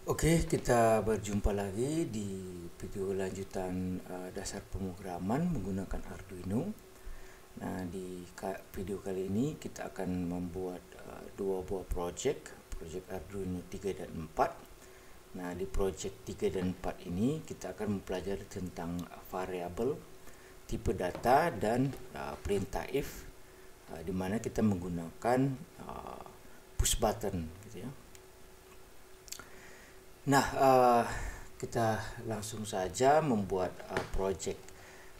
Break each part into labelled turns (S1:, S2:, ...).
S1: Oke, kita berjumpa lagi di video lanjutan dasar pemrograman menggunakan Arduino. Nah, di video kali ini kita akan membuat dua buah project Arduino 3 dan 4. Nah, di project 3 dan 4 ini kita akan mempelajari tentang variabel, tipe data, dan perintah if, di mana kita menggunakan push button gitu ya. Nah, kita langsung saja membuat project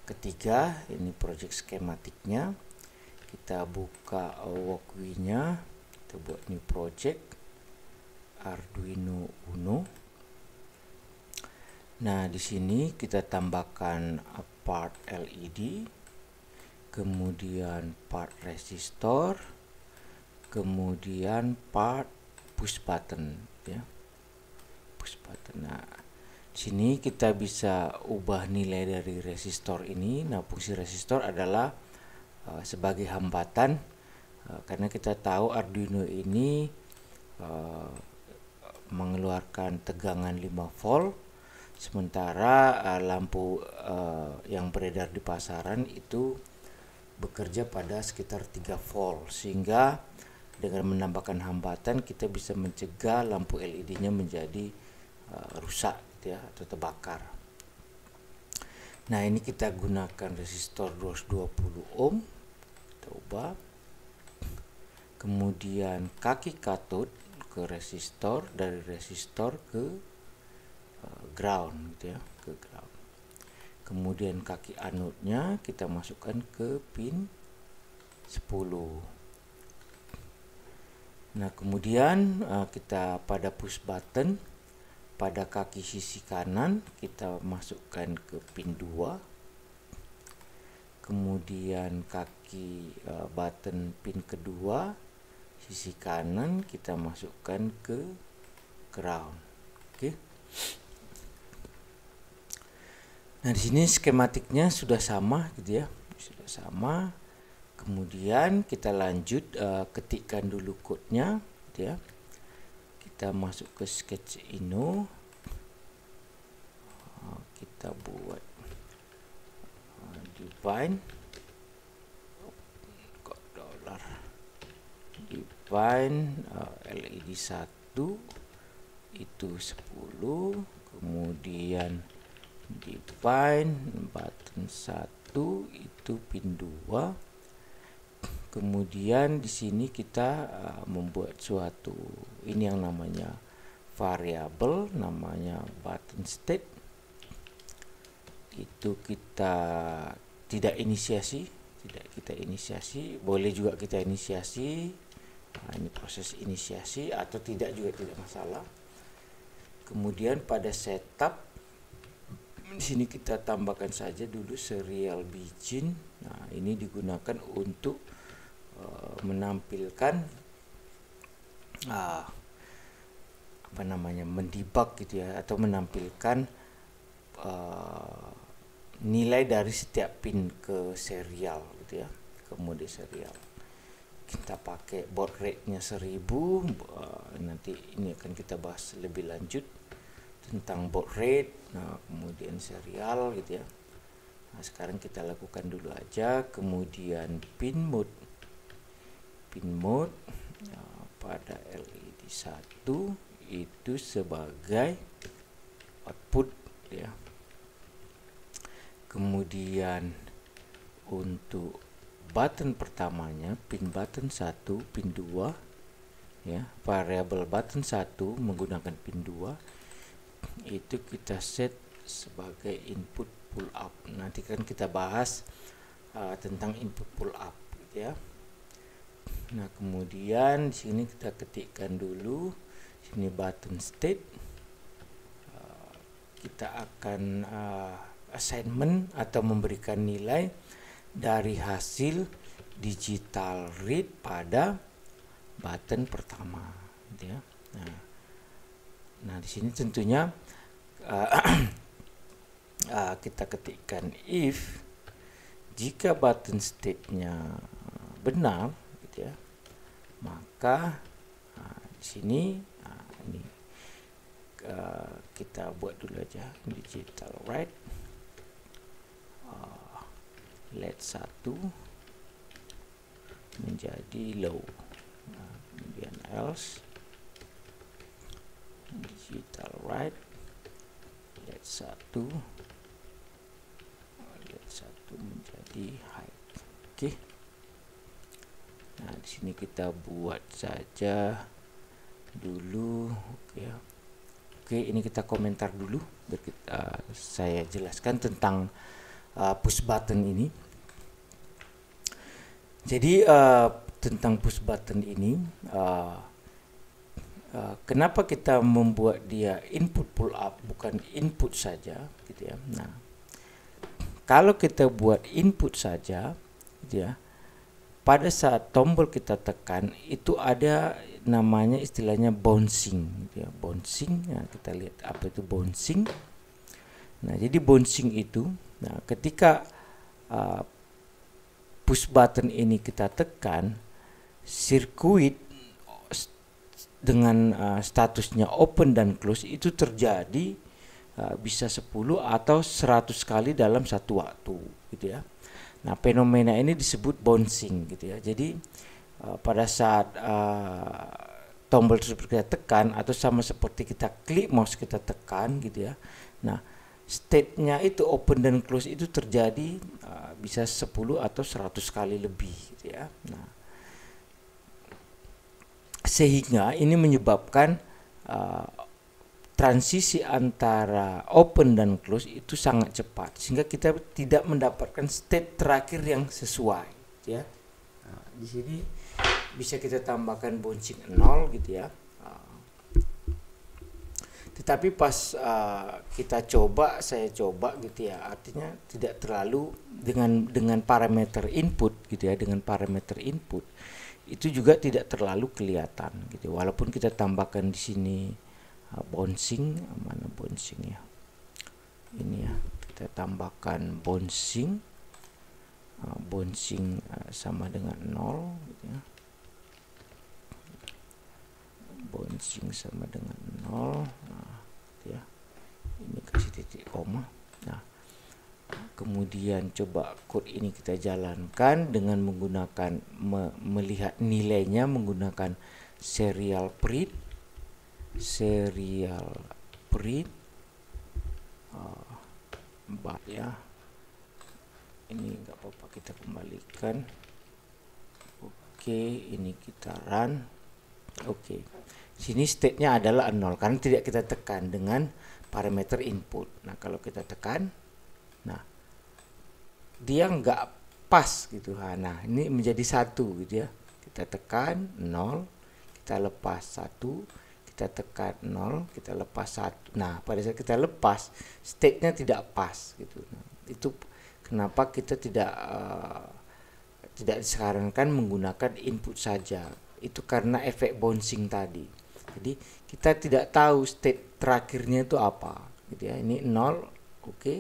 S1: ketiga. Ini project skematiknya. Kita buka walkthrough-nya. Kita buat new project Arduino Uno. Nah, di sini kita tambahkan part LED, kemudian part resistor, kemudian part push button ya. Push button. Nah, sini kita bisa ubah nilai dari resistor ini. Nah, fungsi resistor adalah sebagai hambatan karena kita tahu Arduino ini mengeluarkan tegangan 5 volt, sementara lampu yang beredar di pasaran itu bekerja pada sekitar 3 volt, sehingga dengan menambahkan hambatan kita bisa mencegah lampu LED-nya menjadi rusak ya, atau terbakar. Nah, ini kita gunakan resistor 220 ohm. Kita ubah. Kemudian kaki katode ke resistor, dari resistor ke ground gitu ya, ke ground. Kemudian kaki anodnya kita masukkan ke pin 10. Nah, kemudian kita pada push button, pada kaki sisi kanan kita masukkan ke pin 2. Kemudian kaki button pin kedua sisi kanan kita masukkan ke ground. Oke. Nah, di sini skematiknya sudah sama gitu ya. Sudah sama. Kemudian kita lanjut ketikkan dulu kodenya gitu ya. Kita masuk ke sketch Ino, kita buat define LED 1 itu 10, kemudian define button 1 itu pin 2. Kemudian di sini kita membuat suatu ini yang namanya variabel, namanya button state. Itu kita tidak kita inisiasi, boleh juga kita inisiasi. Nah, ini proses inisiasi, atau tidak juga tidak masalah. Kemudian pada setup di sini kita tambahkan saja dulu serial begin. Nah, ini digunakan untuk menampilkan mendebug gitu ya, atau menampilkan nilai dari setiap pin ke serial gitu ya, ke mode serial. Kita pakai baud rate-nya 1000. Nanti ini akan kita bahas lebih lanjut tentang baud rate. Nah, kemudian serial gitu ya. Nah, sekarang kita lakukan dulu aja. Kemudian pin mode pada LED 1 itu sebagai output ya. Kemudian untuk button pertamanya, pin button 1, pin 2 ya, variabel button 1 menggunakan pin 2 itu kita set sebagai input pull up. Nanti kan kita bahas tentang input pull up gitu ya. Nah, kemudian di sini kita ketikkan dulu sini button state. Kita akan assignment atau memberikan nilai dari hasil digital read pada button pertama gitu ya. Nah, di sini tentunya kita ketikkan if jika button state-nya benar gitu ya, maka di sini ini kita buat dulu aja digital write let 1 menjadi low. Nah, kemudian else digital write let 1 menjadi high. Oke. Nah, di sini kita buat saja dulu. Oke, ini kita komentar dulu. Saya jelaskan tentang push button ini. Jadi tentang push button ini, kenapa kita membuat dia input pull up bukan input saja, gitu ya. Nah, kalau kita buat input saja, gitu ya, pada saat tombol kita tekan itu ada namanya istilahnya bouncing, gitu ya. Bouncing, nah kita lihat apa itu bouncing. Nah, jadi bouncing itu, nah ketika push button ini kita tekan, sirkuit dengan statusnya open dan close itu terjadi bisa 10 atau 100 kali dalam satu waktu, gitu ya. Nah, fenomena ini disebut bouncing, gitu ya. Jadi pada saat tombol tersebut kita tekan atau sama seperti kita klik mouse kita tekan, gitu ya. Nah, state-nya itu open dan close itu terjadi bisa 10 atau 100 kali lebih, gitu ya. Nah, sehingga ini menyebabkan transisi antara open dan close itu sangat cepat, sehingga kita tidak mendapatkan state terakhir yang sesuai, ya. Nah, di sini bisa kita tambahkan bouncing 0, gitu ya. Tetapi pas saya coba, gitu ya, artinya tidak terlalu dengan parameter input, gitu ya, dengan parameter input itu juga tidak terlalu kelihatan, gitu. Walaupun kita tambahkan di sini bouncing, mana bouncing ya, ini ya, kita tambahkan bouncing, sama dengan 0, gitu ya. Bouncing sama dengan 0, nah, gitu ya. Ini kasih titik koma. Nah, kemudian coba code ini kita jalankan dengan menggunakan melihat nilainya menggunakan serial print, ya. Ini enggak apa-apa, kita kembalikan. Oke, ini kita run. Oke. Sini state-nya adalah 0 karena tidak kita tekan dengan parameter input. Nah, kalau kita tekan, nah dia enggak pas, gitu. Nah, ini menjadi 1, gitu ya. Kita tekan 0, kita lepas 1, kita tekan 0, kita lepas 1. Nah, pada saat kita lepas, state-nya tidak pas, gitu. Nah, itu kenapa kita tidak disarankan menggunakan input saja. Itu karena efek bouncing tadi. Jadi kita tidak tahu state terakhirnya itu apa, gitu ya. Ini 0, oke.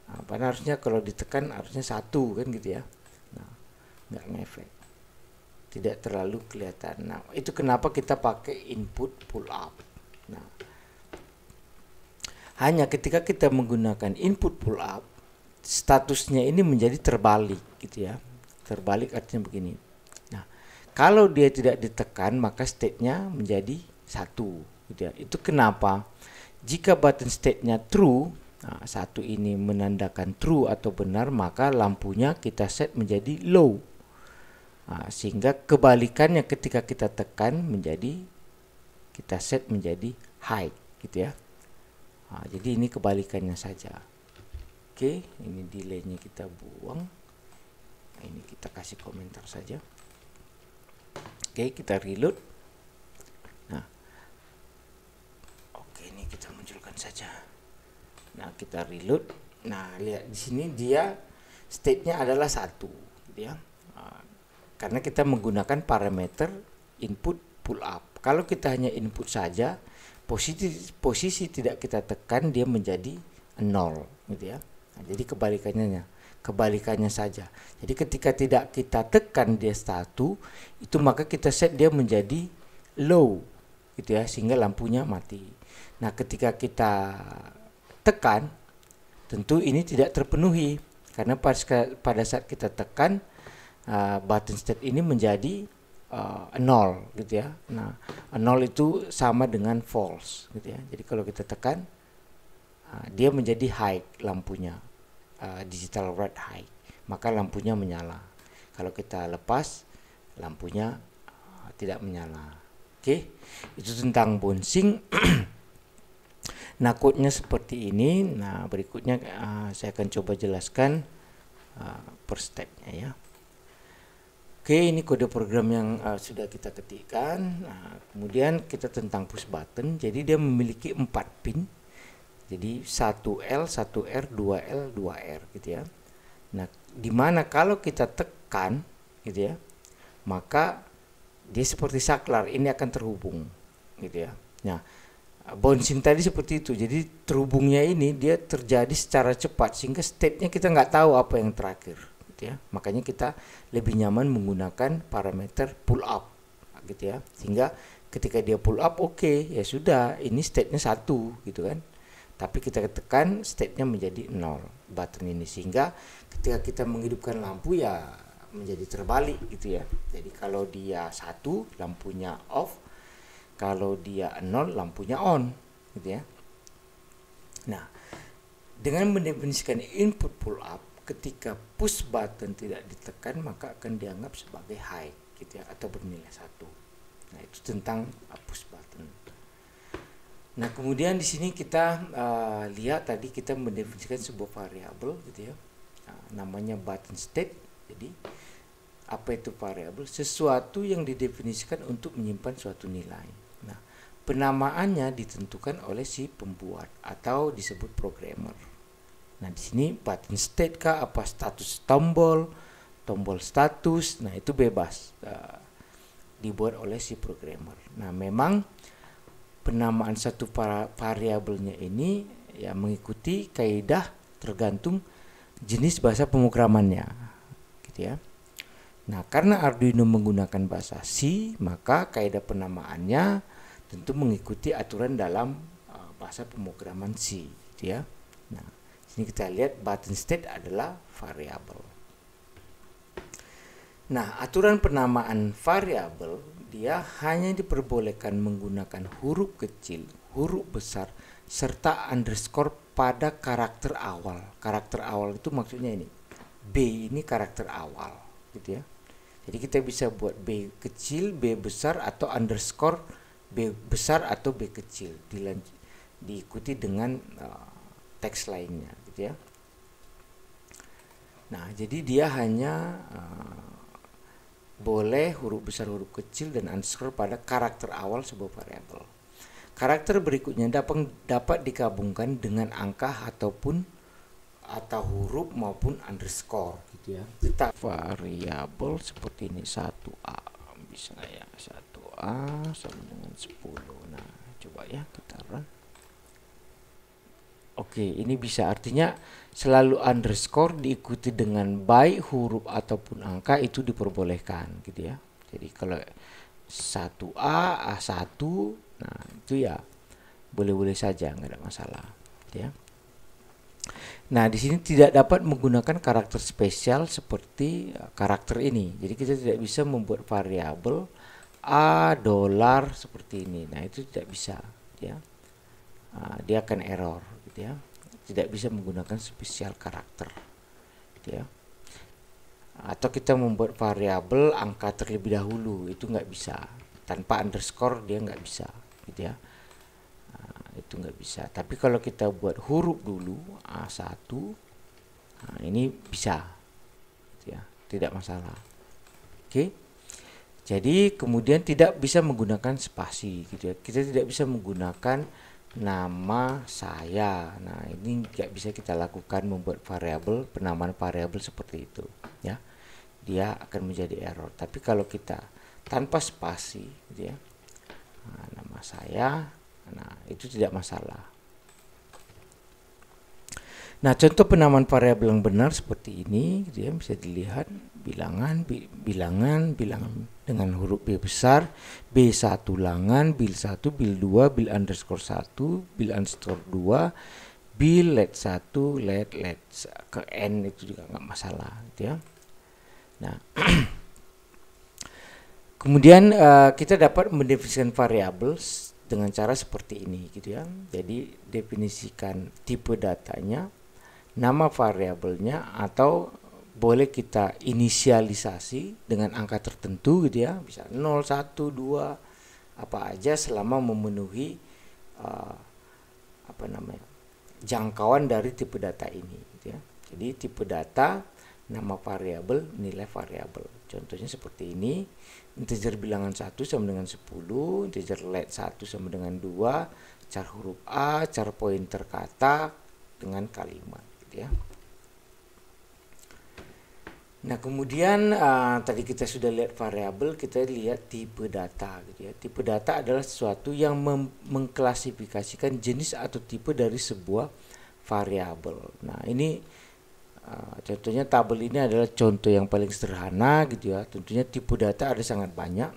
S1: Nah, padahal harusnya kalau ditekan harusnya 1, kan, gitu ya. Nah, nggak ngefek, tidak terlalu kelihatan. Nah, itu kenapa kita pakai input pull up. Nah, hanya ketika kita menggunakan input pull up, statusnya ini menjadi terbalik, gitu ya. Terbalik artinya begini. Nah, kalau dia tidak ditekan maka state-nya menjadi 1, gitu ya. Itu kenapa jika button state-nya true, nah, 1 ini menandakan true atau benar, maka lampunya kita set menjadi low. Nah, sehingga kebalikannya ketika kita tekan kita set menjadi high, gitu ya. Nah, jadi ini kebalikannya saja. Oke, ini delay-nya kita buang. Nah, ini kita kasih komentar saja. Oke, kita reload. Nah, oke, ini kita munculkan saja. Nah, kita reload. Nah, lihat di sini dia state-nya adalah 1, gitu ya. Karena kita menggunakan parameter input pull up. Kalau kita hanya input saja, posisi tidak kita tekan, dia menjadi 0, gitu ya. Nah, jadi kebalikannya saja. Jadi ketika tidak kita tekan dia 1, itu maka kita set dia menjadi low, gitu ya, sehingga lampunya mati. Nah, ketika kita tekan, tentu ini tidak terpenuhi karena pada saat kita tekan button state ini menjadi 0 gitu ya. Nah, 0 itu sama dengan false gitu ya. Jadi kalau kita tekan, dia menjadi high lampunya, digital red high, maka lampunya menyala. Kalau kita lepas, lampunya tidak menyala. Oke, itu tentang bouncing. Nah, code-nya seperti ini. Nah, berikutnya saya akan coba jelaskan per step-nya ya. Oke, ini kode program yang sudah kita ketikkan. Nah, kemudian kita tentang push button. Jadi dia memiliki 4 pin. Jadi 1L, 1R, 2L, 2R gitu ya. Nah, dimana kalau kita tekan gitu ya, maka dia seperti saklar, ini akan terhubung gitu ya. Nah, bouncing tadi seperti itu, jadi terhubungnya ini dia terjadi secara cepat sehingga state-nya kita nggak tahu apa yang terakhir gitu ya. Makanya kita lebih nyaman menggunakan parameter pull up gitu ya, sehingga ketika dia pull up, oke, ya sudah, ini state-nya 1 gitu kan, tapi kita tekan state-nya menjadi 0 button ini, sehingga ketika kita menghidupkan lampu ya menjadi terbalik gitu ya. Jadi kalau dia 1 lampunya off, kalau dia 0 lampunya on gitu ya. Nah, dengan mendefinisikan input pull up, ketika push button tidak ditekan maka akan dianggap sebagai high gitu ya, atau bernilai 1. Nah, itu tentang push button. Nah, kemudian di sini kita lihat tadi kita mendefinisikan sebuah variabel gitu ya. Namanya button state. Jadi apa itu variabel? Sesuatu yang didefinisikan untuk menyimpan suatu nilai. Nah, penamaannya ditentukan oleh si pembuat atau disebut programmer. Nah, di sini button state kah, apa status tombol status, nah itu bebas dibuat oleh si programmer. Nah, memang penamaan satu variabelnya ini ya mengikuti kaidah tergantung jenis bahasa pemrogramannya gitu ya. Nah, karena Arduino menggunakan bahasa C, maka kaidah penamaannya tentu mengikuti aturan dalam bahasa pemrograman C gitu ya. Nah, sini kita lihat button state adalah variabel. Nah, aturan penamaan variabel dia hanya diperbolehkan menggunakan huruf kecil, huruf besar, serta underscore pada karakter awal. Karakter awal itu maksudnya ini. B ini karakter awal gitu ya. Jadi kita bisa buat B kecil, B besar, atau underscore B besar atau B kecil, diikuti dengan teks lainnya gitu ya. Nah, jadi dia hanya boleh huruf besar, huruf kecil, dan underscore pada karakter awal sebuah variabel. Karakter berikutnya dapat digabungkan dengan angka atau huruf maupun underscore gitu ya. Kita variabel seperti ini 1A, bisa nggak ya, 1A sama dengan 10. Nah, coba ya kita run. Oke, ini bisa, artinya selalu underscore diikuti dengan baik huruf ataupun angka itu diperbolehkan gitu ya. Jadi kalau 1A, A1, nah itu ya boleh-boleh saja, nggak ada masalah gitu ya. Nah, di sini tidak dapat menggunakan karakter spesial seperti karakter ini. Jadi kita tidak bisa membuat variabel $, seperti ini. Nah, itu tidak bisa ya. Dia akan error gitu ya. Tidak bisa menggunakan spesial karakter gitu ya. Atau kita membuat variabel angka terlebih dahulu, itu nggak bisa. Tanpa underscore dia nggak bisa gitu ya. Itu nggak bisa. Tapi kalau kita buat huruf dulu A1, nah ini bisa gitu ya, tidak masalah. Oke, jadi kemudian tidak bisa menggunakan spasi gitu ya. Kita tidak bisa menggunakan nama saya. Nah, ini nggak bisa kita lakukan, membuat variabel, penamaan variabel seperti itu ya, dia akan menjadi error. Tapi kalau kita tanpa spasi gitu ya, nama saya, nah itu tidak masalah. Nah, contoh penamaan variabel yang benar seperti ini, gitu ya, bisa dilihat bilangan, bilangan dengan huruf B besar, B1 ulangan, bil1, bil2, bil underscore 1, bil underscore 2, bil let 1, let ke N itu juga nggak masalah, gitu ya. Nah, kemudian kita dapat mendefinisikan variabel dengan cara seperti ini, gitu ya. Jadi definisikan tipe datanya, nama variabelnya, atau boleh kita inisialisasi dengan angka tertentu, gitu ya, bisa 0, 1, 2, apa aja selama memenuhi jangkauan dari tipe data ini, gitu ya. Jadi tipe data, nama variabel, nilai variabel. Contohnya seperti ini, integer bilangan 1 sama dengan 10, integer let 1 sama dengan 2, char huruf A, char pointer kata dengan kalimat, gitu ya. Nah, kemudian tadi kita sudah lihat variabel, kita lihat tipe data, gitu ya. Tipe data adalah sesuatu yang mengklasifikasikan jenis atau tipe dari sebuah variabel. Nah, ini contohnya tabel ini adalah contoh yang paling sederhana, gitu ya. Tentunya tipe data ada sangat banyak.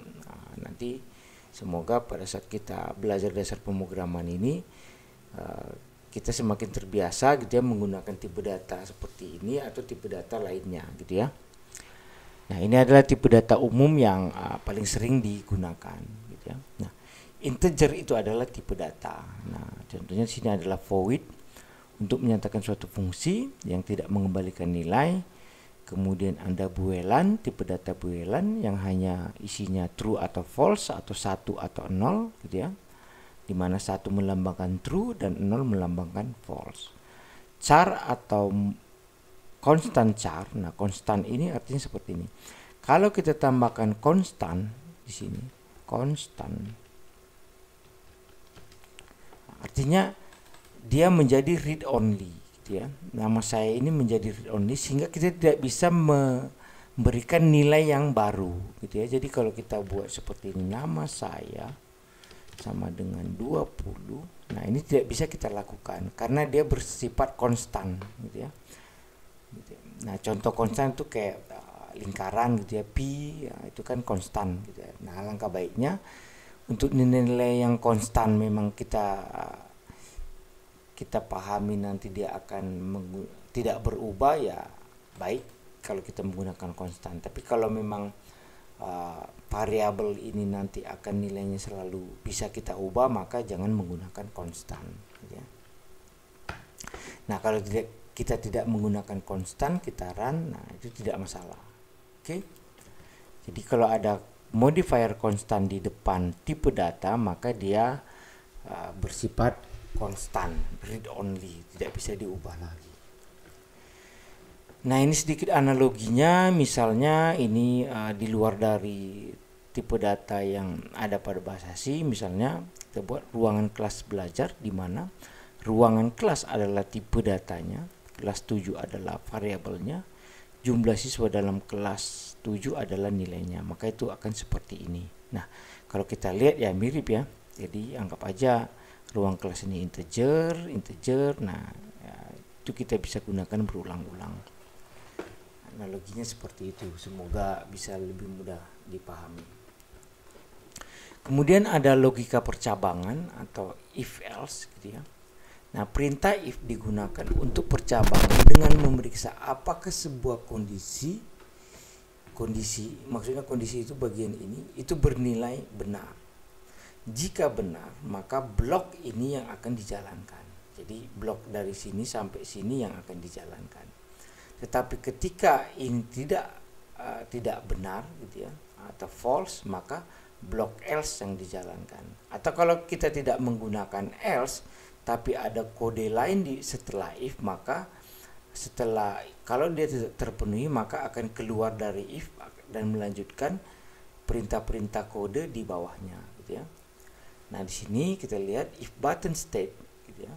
S1: Nanti semoga pada saat kita belajar dasar pemrograman ini kita semakin terbiasa, gitu ya, menggunakan tipe data seperti ini atau tipe data lainnya, gitu ya. Nah, ini adalah tipe data umum yang paling sering digunakan, gitu ya. Nah, integer itu adalah tipe data. Nah, contohnya di sini adalah void untuk menyatakan suatu fungsi yang tidak mengembalikan nilai. Kemudian Anda boolean, tipe data boolean yang hanya isinya true atau false, atau 1 atau 0, gitu ya. Di mana 1 melambangkan true dan 0 melambangkan false. Char atau constant char. Nah, konstan ini artinya seperti ini. Kalau kita tambahkan konstan di sini, konstan, artinya dia menjadi read only, gitu ya. Nama saya ini menjadi read only sehingga kita tidak bisa memberikan nilai yang baru, gitu ya. Jadi kalau kita buat seperti ini, nama saya sama dengan 20. Nah, ini tidak bisa kita lakukan karena dia bersifat konstan, gitu ya. Nah, contoh konstan itu kayak lingkaran, gitu ya, pi, ya, itu kan konstan, gitu ya. Nah, alangkah baiknya untuk nilai yang konstan memang kita pahami nanti dia akan tidak berubah, ya baik kalau kita menggunakan konstan. Tapi kalau memang variabel ini nanti akan nilainya selalu bisa kita ubah, maka jangan menggunakan konstan, gitu ya. Nah, kalau kita tidak menggunakan konstan, kita run, nah itu tidak masalah. Oke. Jadi kalau ada modifier konstan di depan tipe data, maka dia bersifat konstan, read only, tidak bisa diubah lagi. Nah, ini sedikit analoginya, misalnya ini di luar dari tipe data yang ada pada bahasa C. Misalnya kita buat ruangan kelas belajar, di mana ruangan kelas adalah tipe datanya, kelas 7 adalah variabelnya, jumlah siswa dalam kelas 7 adalah nilainya, maka itu akan seperti ini. Nah, kalau kita lihat ya mirip ya, jadi anggap aja ruang kelas ini integer, nah ya, itu kita bisa gunakan berulang-ulang. Analoginya seperti itu, semoga bisa lebih mudah dipahami. Kemudian ada logika percabangan atau if else, gitu ya. Nah, perintah if digunakan untuk percabangan dengan memeriksa apakah sebuah kondisi, maksudnya kondisi itu bagian ini, itu bernilai benar. Jika benar, maka blok ini yang akan dijalankan. Jadi blok dari sini sampai sini yang akan dijalankan. Tetapi ketika ini tidak benar, gitu ya, atau false, maka blok else yang dijalankan. Atau kalau kita tidak menggunakan else, tapi ada kode lain setelah if, maka kalau dia tidak terpenuhi, maka akan keluar dari if dan melanjutkan perintah-perintah kode di bawahnya, gitu ya. Nah, di sini kita lihat if button state, gitu ya.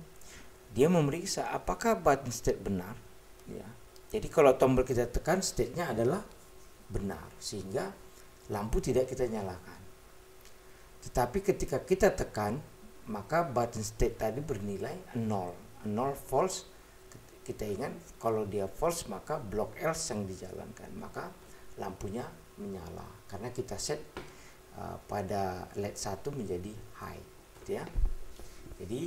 S1: Dia memeriksa apakah button state benar, ya. Jadi kalau tombol kita tekan, state-nya adalah benar, sehingga lampu tidak kita nyalakan. Tetapi ketika kita tekan, maka button state tadi bernilai 0 false, kita ingat kalau dia false maka block else yang dijalankan, maka lampunya menyala karena kita set pada LED 1 menjadi high, gitu ya. Jadi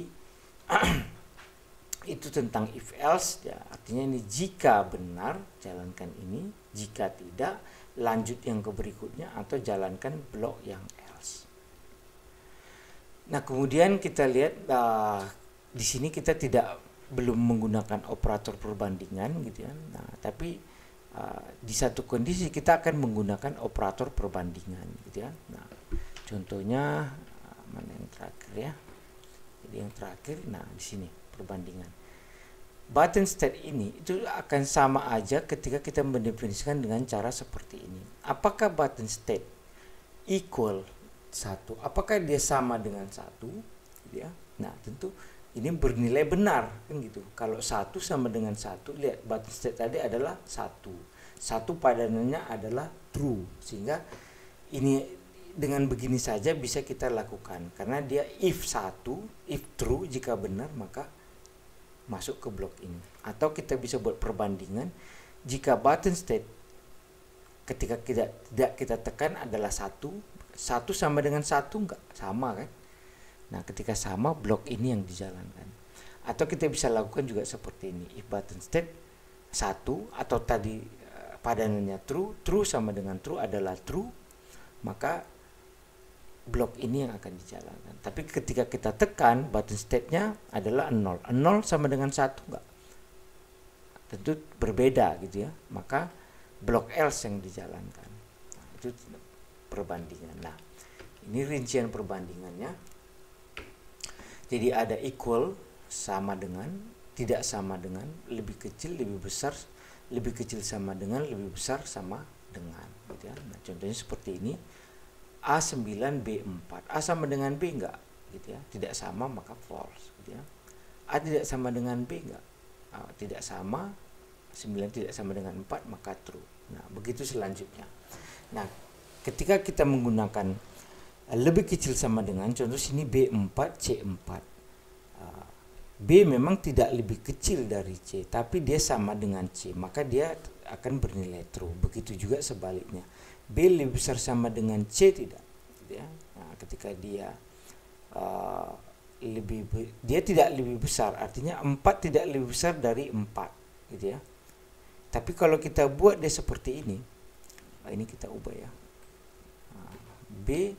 S1: itu tentang if else ya, artinya ini jika benar jalankan ini, jika tidak lanjut yang ke berikutnya atau jalankan blok yang else. Nah, kemudian kita lihat di sini kita belum menggunakan operator perbandingan, gitu ya. Nah, tapi di satu kondisi kita akan menggunakan operator perbandingan, gitu ya. Nah, contohnya mana yang terakhir ya? Jadi yang terakhir, nah di sini perbandingan. Button state ini itu akan sama aja ketika kita mendefinisikan dengan cara seperti ini. Apakah button state equal 1? Apakah dia sama dengan 1? Gitu ya. Nah, tentu ini bernilai benar kan gitu. Kalau 1 sama dengan 1, lihat button state tadi adalah 1. 1 padanannya adalah true. Sehingga ini dengan begini saja bisa kita lakukan karena dia if 1, if true, jika benar maka masuk ke blok ini. Atau kita bisa buat perbandingan jika button state ketika tidak kita tekan adalah 1 sama dengan 1 enggak sama kan. Nah, ketika sama blok ini yang dijalankan. Atau kita bisa lakukan juga seperti ini, if button state 1 atau tadi padanannya true sama dengan true adalah true, maka blok ini yang akan dijalankan. Tapi ketika kita tekan button state-nya adalah 0. 0 sama dengan 1 enggak. Tentu berbeda gitu ya. Maka blok else yang dijalankan. Nah, itu perbandingan. Nah, ini rincian perbandingannya. Jadi ada equal, sama dengan, tidak sama dengan, lebih kecil, lebih besar, lebih kecil sama dengan, lebih besar sama dengan, gitu ya. Nah, contohnya seperti ini. A9 B4, A sama dengan B enggak, gitu ya, tidak sama maka false, gitu ya. A tidak sama dengan B enggak, tidak sama, 9 tidak sama dengan 4 maka true. Nah, begitu selanjutnya. Nah, ketika kita menggunakan lebih kecil sama dengan, contoh sini B4 C4, B memang tidak lebih kecil dari C tapi dia sama dengan C, maka dia akan bernilai true. Begitu juga sebaliknya, B lebih besar sama dengan C tidak, ya. Nah, ketika dia dia tidak lebih besar, artinya 4 tidak lebih besar dari 4, gitu ya. Tapi kalau kita buat dia seperti ini, ini kita ubah ya, B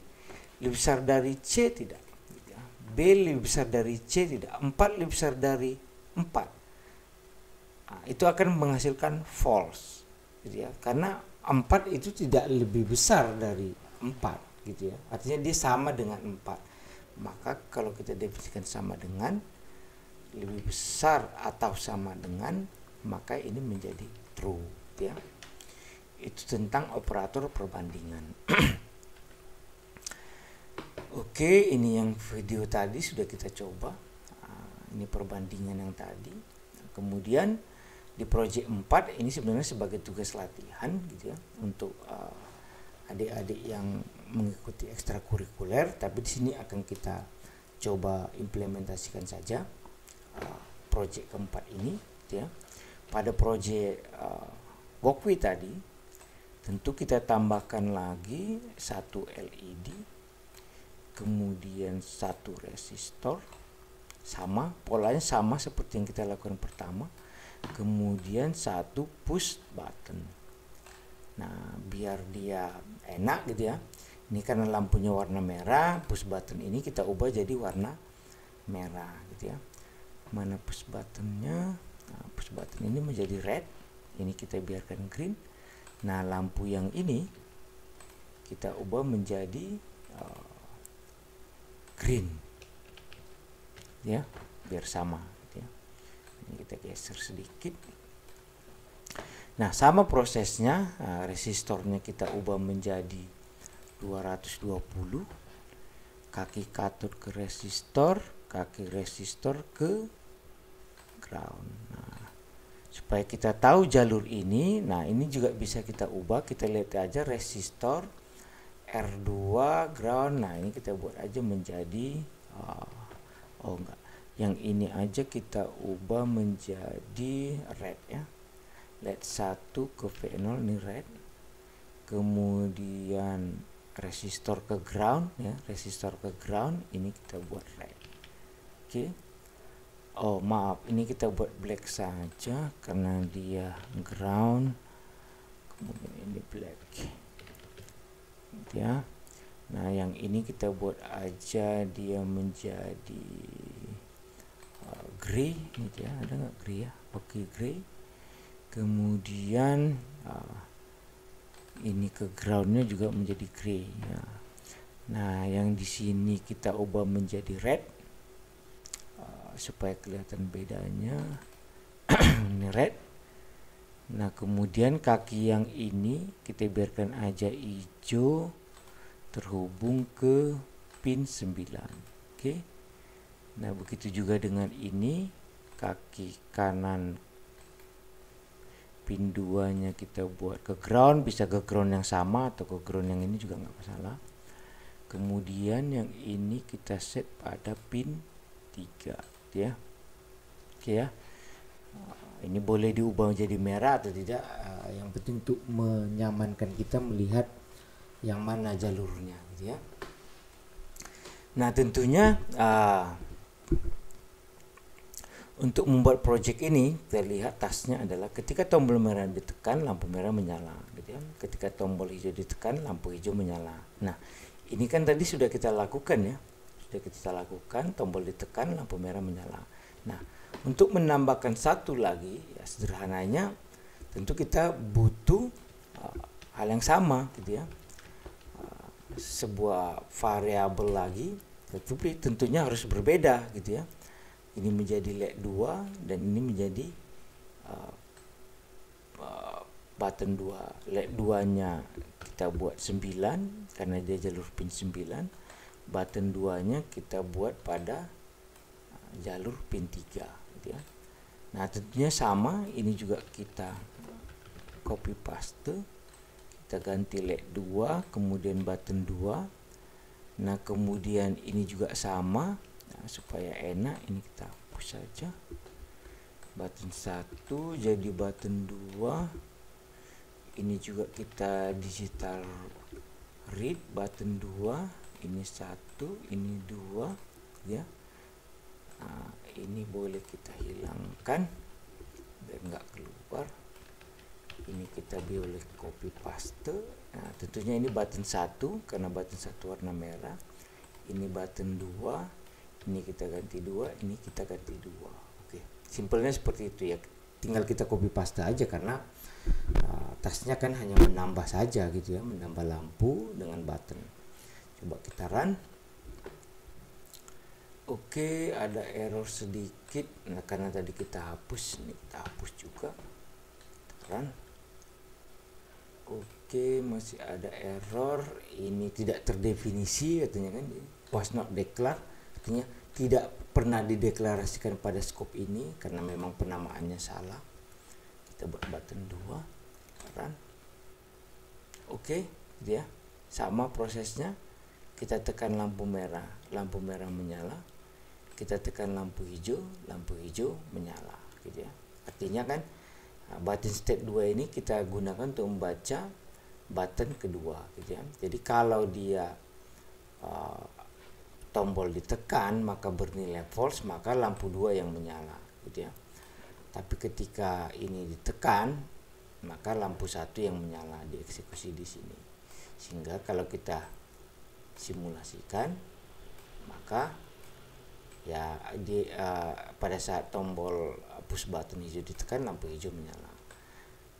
S1: lebih besar dari C tidak, gitu ya. B lebih besar dari C tidak, 4 lebih besar dari 4, nah, itu akan menghasilkan false, gitu ya, karena 4 itu tidak lebih besar dari 4, gitu ya. Artinya dia sama dengan 4. Maka kalau kita definisikan sama dengan, lebih besar atau sama dengan, maka ini menjadi true, gitu ya. Itu tentang operator perbandingan. Oke, ini yang video tadi sudah kita coba. Ini perbandingan yang tadi. Kemudian di project 4 ini sebenarnya sebagai tugas latihan, gitu ya, untuk adik-adik yang mengikuti ekstrakurikuler, tapi di sini akan kita coba implementasikan saja project keempat ini, gitu ya. Pada project walkway tadi tentu kita tambahkan lagi satu LED, kemudian satu resistor, sama polanya sama seperti yang kita lakukan pertama, kemudian satu push button. Nah, biar dia enak, gitu ya, ini karena lampunya warna merah, push button ini kita ubah jadi warna merah, gitu ya. Mana push buttonnya? Nah, push button ini menjadi red, ini kita biarkan green. Nah, lampu yang ini kita ubah menjadi green, ya, biar sama, gitu ya. Ini kita geser sedikit. Nah, sama prosesnya, resistornya kita ubah menjadi 220, kaki katod ke resistor, kaki resistor ke ground. Nah, supaya kita tahu jalur ini, nah ini juga bisa kita ubah. Kita lihat aja resistor R2 ground. Nah, ini kita buat aja menjadi oh enggak, Yang ini aja kita ubah menjadi red ya. LED 1 ke V0 ini red. Kemudian resistor ke ground ya, resistor ke ground ini kita buat red. Oke. Oh maaf, ini kita buat black saja karena dia ground, kemudian ini black ya. Nah yang ini kita buat aja dia menjadi gray gitu ya, ada nggak gray ya? Oke, gray. Kemudian ini ke groundnya juga menjadi gray ya. Nah yang di sini kita ubah menjadi red supaya kelihatan bedanya. Ini red. Nah kemudian kaki yang ini kita biarkan aja hijau terhubung ke pin 9. Oke. Nah begitu juga dengan ini, kaki kanan pin 2 nya kita buat ke ground, bisa ke ground yang sama atau ke ground yang ini juga nggak masalah. Kemudian yang ini kita set pada pin 3 ya. Oke ya. Ini boleh diubah menjadi merah atau tidak, yang penting untuk menyamankan kita melihat yang mana jalurnya gitu ya. Nah tentunya untuk membuat project ini terlihat tasnya adalah ketika tombol merah ditekan lampu merah menyala gitu ya. Ketika tombol hijau ditekan lampu hijau menyala. Nah ini kan tadi sudah kita lakukan ya, sudah kita lakukan, tombol ditekan lampu merah menyala. Nah untuk menambahkan satu lagi ya, sederhananya tentu kita butuh hal yang sama gitu ya, sebuah variabel lagi, tetapi tentunya harus berbeda gitu ya. Ini menjadi LED 2 dan ini menjadi button 2. LED 2 nya kita buat 9 karena dia jalur pin 9. Button 2 nya kita buat pada jalur pin 3 gitu ya. Nah tentunya sama, ini juga kita copy paste, kita ganti LED 2 kemudian button 2. Nah kemudian ini juga sama. Nah, supaya enak ini kita hapus saja button 1 jadi button 2. Ini juga kita digital read button 2, ini 1 ini 2 ya. Nah, ini boleh kita hilangkan biar nggak keluar. Ini kita boleh copy paste. Nah tentunya ini button 1 karena button 1 warna merah. Ini button 2, ini kita ganti 2, ini kita ganti 2. Oke, simpelnya seperti itu ya. Tinggal kita copy paste aja karena tasnya kan hanya menambah saja gitu ya, menambah lampu dengan button. Coba kita run. Oke, ada error sedikit. Nah karena tadi kita hapus, ini kita hapus juga. Run. Oke, masih ada error. Ini tidak terdefinisi katanya kan, was not declared, artinya tidak pernah dideklarasikan pada scope ini karena memang penamaannya salah. Kita buat button 2, run. Oke, dia sama prosesnya. Kita tekan lampu merah menyala. Kita tekan lampu hijau menyala gitu ya. Artinya kan button state 2 ini kita gunakan untuk membaca button kedua gitu ya. Jadi kalau dia tombol ditekan maka bernilai false, maka lampu 2 yang menyala gitu ya. Tapi ketika ini ditekan maka lampu 1 yang menyala, dieksekusi di sini. Sehingga kalau kita simulasikan maka ya pada saat tombol push button hijau ditekan lampu hijau menyala,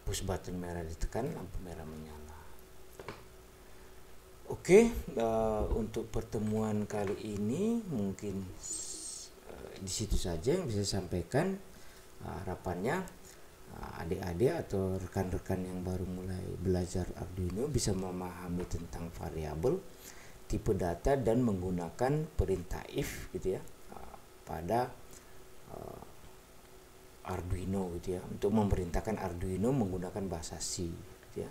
S1: push button merah ditekan lampu merah menyala. Oke, untuk pertemuan kali ini mungkin di situ saja yang bisa saya sampaikan. Harapannya adik-adik atau rekan-rekan yang baru mulai belajar Arduino bisa memahami tentang variabel, tipe data, dan menggunakan perintah if gitu ya pada Arduino gitu ya, untuk memerintahkan Arduino menggunakan bahasa C gitu ya.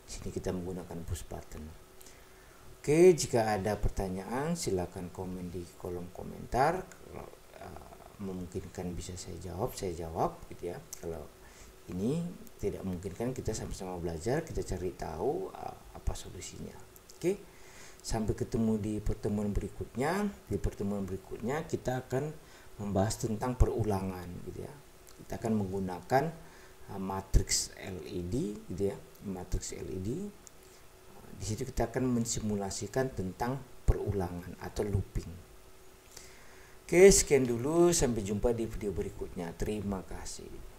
S1: Sini kita menggunakan push button. Oke, jika ada pertanyaan silakan komen di kolom komentar. memungkinkan bisa saya jawab gitu ya. Kalau ini tidak memungkinkan, kita sama-sama belajar, kita cari tahu apa solusinya. Oke, sampai ketemu di pertemuan berikutnya. Di pertemuan berikutnya kita akan membahas tentang perulangan gitu ya. Kita akan menggunakan matriks LED gitu ya, matriks LED. Di situ kita akan mensimulasikan tentang perulangan atau looping. Oke, sekian dulu, sampai jumpa di video berikutnya. Terima kasih.